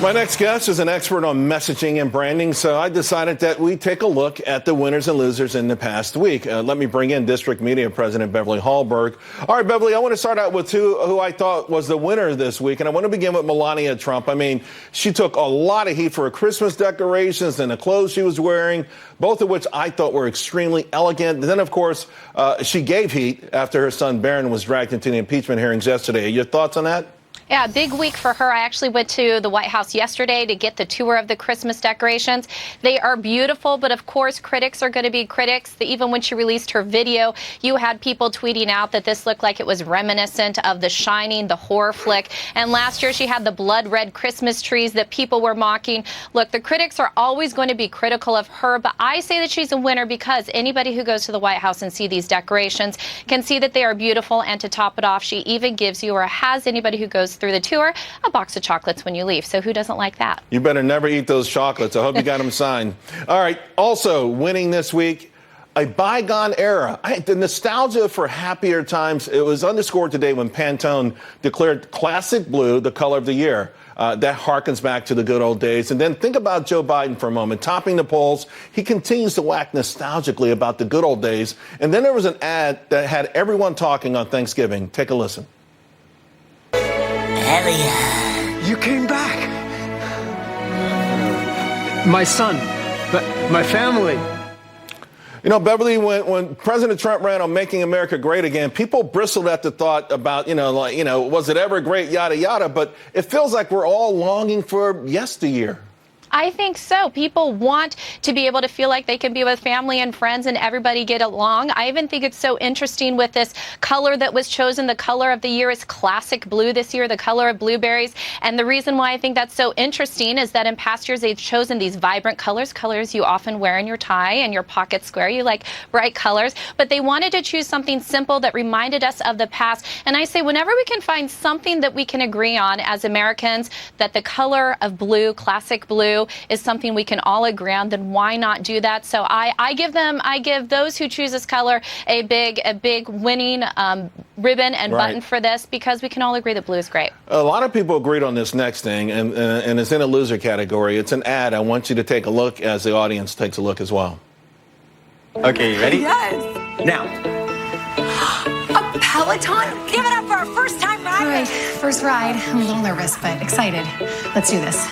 My next guest is an expert on messaging and branding, so I decided that we take a look at the winners and losers in the past week. Let me bring in District Media President Beverly Hallberg. All right, Beverly, I want to start out with who I thought was the winner this week, and I want to begin with Melania Trump. I mean, she took a lot of heat for her Christmas decorations and the clothes she was wearing, both of which I thought were extremely elegant. And then, of course, she gave heat after her son Barron was dragged into the impeachment hearings yesterday. Your thoughts on that? Yeah, big week for her. I actually went to the White House yesterday to get the tour of the Christmas decorations. They are beautiful, but of course, critics are going to be critics. Even when she released her video, you had people tweeting out that this looked like it was reminiscent of The Shining, the horror flick. And last year, she had the blood red Christmas trees that people were mocking. Look, the critics are always going to be critical of her, but I say that she's a winner because anybody who goes to the White House and see these decorations can see that they are beautiful. And to top it off, she even gives you, or has anybody who goes through the tour, a box of chocolates when you leave. So who doesn't like that? You better never eat those chocolates. I hope you got them signed. All right. Also winning this week, a bygone era. The nostalgia for happier times, it was underscored today when Pantone declared classic blue the color of the year. That harkens back to the good old days. And then think about Joe Biden for a moment, topping the polls. He continues to whack nostalgically about the good old days. And then there was an ad that had everyone talking on Thanksgiving. Take a listen. You came back. My son, my family. You know, Beverly, when President Trump ran on Making America Great Again, people bristled at the thought about, was it ever great, yada, yada. But it feels like we're all longing for yesteryear. I think so. People want to be able to feel like they can be with family and friends and everybody get along. I even think it's so interesting with this color that was chosen. The color of the year is classic blue this year, the color of blueberries. And the reason why I think that's so interesting is that in past years, they've chosen these vibrant colors you often wear in your tie and your pocket square. You like bright colors. But they wanted to choose something simple that reminded us of the past. And I say whenever we can find something that we can agree on as Americans, that the color of blue, classic blue, is something we can all agree on, then why not do that? So I give those who choose this color a big winning ribbon and button for this because we can all agree that blue is great. A lot of people agreed on this next thing, and it's in a loser category. It's an ad. I want you to take a look as the audience takes a look as well. Okay, you ready? Yes. Now. A Peloton? Give it up for our first time ride. All right, first ride. I'm a little nervous, but excited. Let's do this.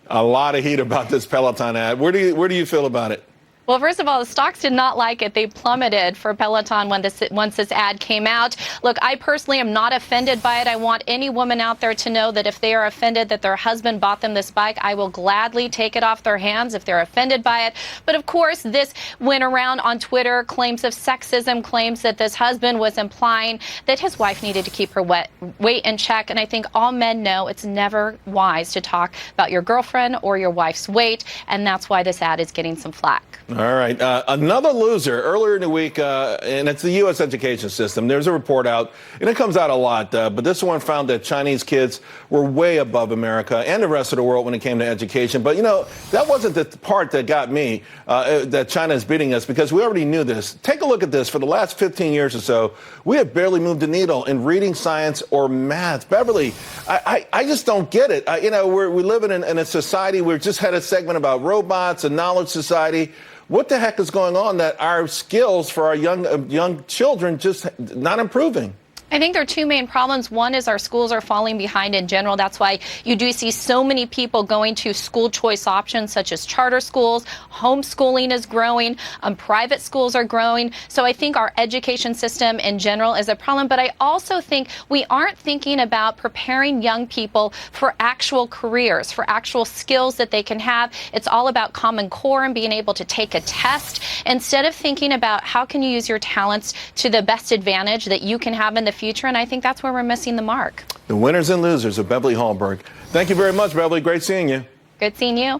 A lot of heat about this Peloton ad. Where do you feel about it? Well, first of all, the stocks did not like it. They plummeted for Peloton once this ad came out. Look, I personally am not offended by it. I want any woman out there to know that if they are offended that their husband bought them this bike, I will gladly take it off their hands if they're offended by it. But of course, this went around on Twitter, claims of sexism, claims that this husband was implying that his wife needed to keep her weight in check. And I think all men know it's never wise to talk about your girlfriend or your wife's weight. And that's why this ad is getting some flack. All right. Another loser earlier in the week, and it's the U.S. education system. There's a report out, and it comes out a lot, but this one found that Chinese kids were way above America and the rest of the world when it came to education. But, that wasn't the part that got me, that China is beating us, because we already knew this. Take a look at this. For the last 15 years or so, we have barely moved the needle in reading, science, or math. Beverly, I just don't get it. We live in a society. We just had a segment about robots, a knowledge society. What the heck is going on that our skills for our young children just not improving? I think there are two main problems. One is our schools are falling behind in general. That's why you do see so many people going to school choice options such as charter schools. Homeschooling is growing. Private schools are growing. So I think our education system in general is a problem. But I also think we aren't thinking about preparing young people for actual careers, for actual skills that they can have. It's all about Common Core and being able to take a test instead of thinking about how can you use your talents to the best advantage that you can have in the future, and I think that's where we're missing the mark. The winners and losers of Beverly Hallberg. Thank you very much, Beverly. Great seeing you. Good seeing you.